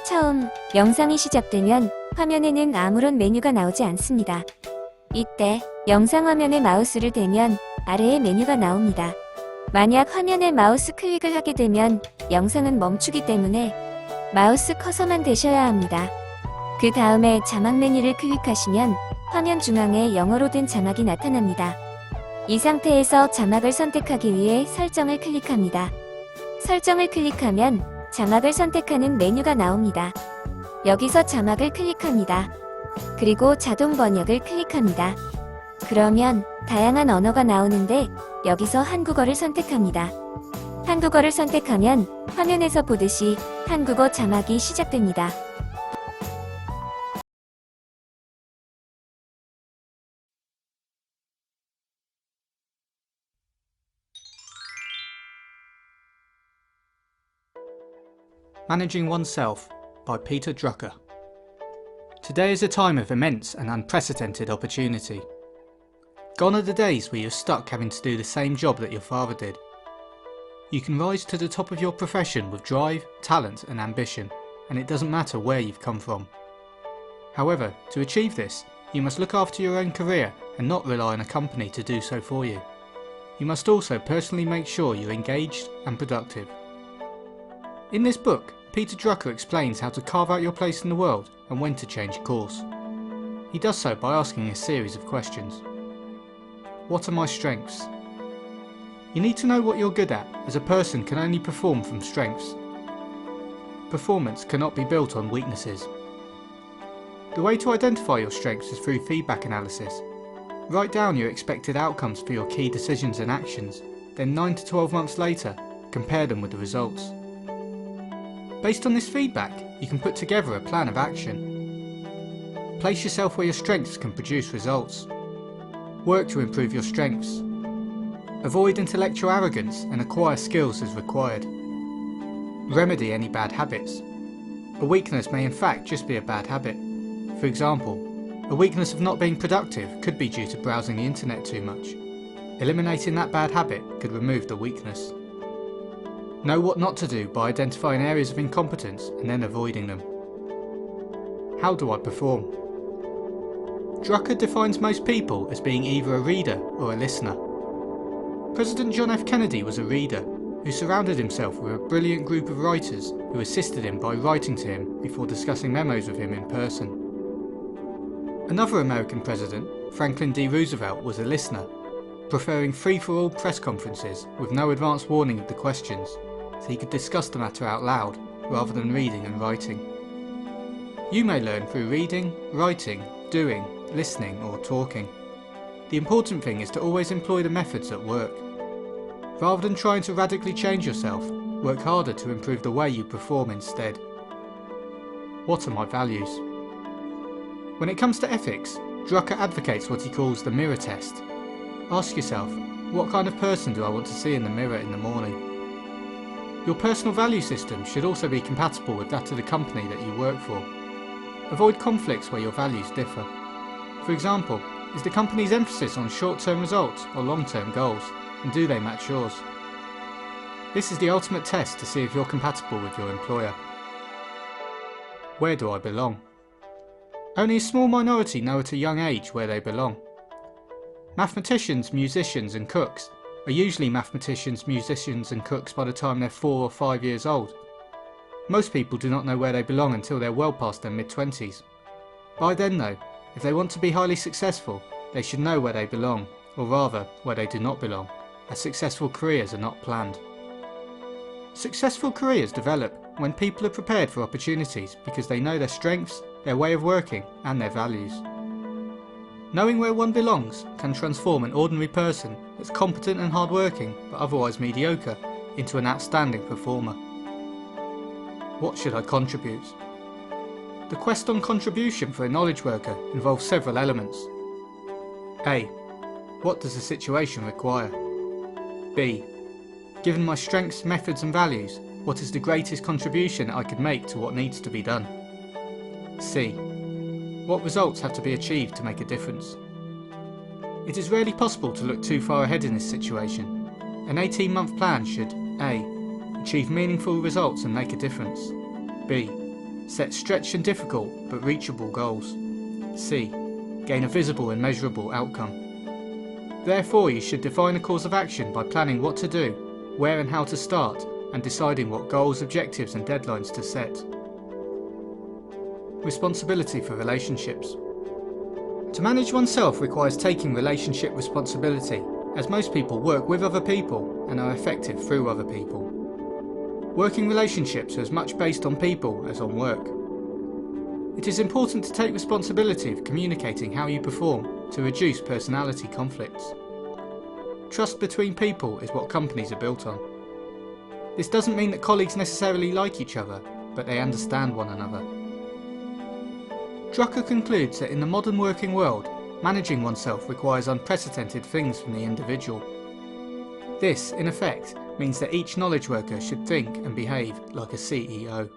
처음 영상이 시작되면 화면에는 아무런 메뉴가 나오지 않습니다. 이때 영상 화면에 마우스를 대면 아래에 메뉴가 나옵니다. 만약 화면에 마우스 클릭을 하게 되면 영상은 멈추기 때문에 마우스 커서만 대셔야 합니다. 그 다음에 자막 메뉴를 클릭하시면 화면 중앙에 영어로 된 자막이 나타납니다. 이 상태에서 자막을 선택하기 위해 설정을 클릭합니다. 설정을 클릭하면 자막을 선택하는 메뉴가 나옵니다. 여기서 자막을 클릭합니다. 그리고 자동 번역을 클릭합니다. 그러면 다양한 언어가 나오는데 여기서 한국어를 선택합니다. 한국어를 선택하면 화면에서 보듯이 한국어 자막이 시작됩니다. Managing Oneself by Pi터드러커. Today is a time of immense and unprecedented opportunity. Gone are the days where you're stuck having to do the same job that your father did. You can rise to the top of your profession with drive, talent and ambition, and it doesn't matter where you've come from. However, to achieve this, you must look after your own career and not rely on a company to do so for you. You must also personally make sure you're engaged and productive. In this book, Pi터드러커 explains how to carve out your place in the world and when to change course. He does so by asking a series of questions. What are my strengths? You need to know what you're good at, as a person can only perform from strengths. Performance cannot be built on weaknesses. The way to identify your strengths is through feedback analysis. Write down your expected outcomes for your key decisions and actions, then 9 to 12 months later, compare them with the results. Based on this feedback, you can put together a plan of action. Place yourself where your strengths can produce results. Work to improve your strengths. Avoid intellectual arrogance and acquire skills as required. Remedy any bad habits. A weakness may in fact just be a bad habit. For example, a weakness of not being productive could be due to browsing the internet too much. Eliminating that bad habit could remove the weakness. Know what not to do by identifying areas of incompetence and then avoiding them. How do I perform? Drucker defines most people as being either a reader or a listener. President John F. Kennedy was a reader who surrounded himself with a brilliant group of writers who assisted him by writing to him before discussing memos with him in person. Another American president, Franklin D. Roosevelt, was a listener, preferring free-for-all press conferences with no advance warning of the questions, so he could discuss the matter out loud rather than reading and writing. You may learn through reading, writing, doing, listening or talking. The important thing is to always employ the methods that work. Rather than trying to radically change yourself, work harder to improve the way you perform instead. What are my values? When it comes to ethics, Drucker advocates what he calls the mirror test. Ask yourself, what kind of person do I want to see in the mirror in the morning? Your personal value system should also be compatible with that of the company that you work for. Avoid conflicts where your values differ. For example, is the company's emphasis on short-term results or long-term goals, and do they match yours? This is the ultimate test to see if you're compatible with your employer. Where do I belong? Only a small minority know at a young age where they belong. Mathematicians, musicians and cooks are usually mathematicians, musicians and cooks by the time they're 4 or 5 years old. Most people do not know where they belong until they're well past their mid-20s. By then though, if they want to be highly successful, they should know where they belong, or rather, where they do not belong, as successful careers are not planned. Successful careers develop when people are prepared for opportunities because they know their strengths, their way of working and their values. Knowing where one belongs can transform an ordinary person that's competent and hardworking but otherwise mediocre into an outstanding performer. What should I contribute? The quest on contribution for a knowledge worker involves several elements. A. What does the situation require? B. Given my strengths, methods and values, what is the greatest contribution I could make to what needs to be done? C. What results have to be achieved to make a difference? It is rarely possible to look too far ahead in this situation. An 18-month plan should A. Achieve meaningful results and make a difference. B. Set stretched and difficult but reachable goals. C. Gain a visible and measurable outcome. Therefore, you should define a course of action by planning what to do, where and how to start, and deciding what goals, objectives and deadlines to set. Responsibility for relationships. To manage oneself requires taking relationship responsibility, as most people work with other people and are effective through other people. Working relationships are as much based on people as on work. It is important to take responsibility of communicating how you perform to reduce personality conflicts. Trust between people is what companies are built on. This doesn't mean that colleagues necessarily like each other, but they understand one another. Drucker concludes that in the modern working world, managing oneself requires unprecedented things from the individual. This, in effect, means that each knowledge worker should think and behave like a CEO.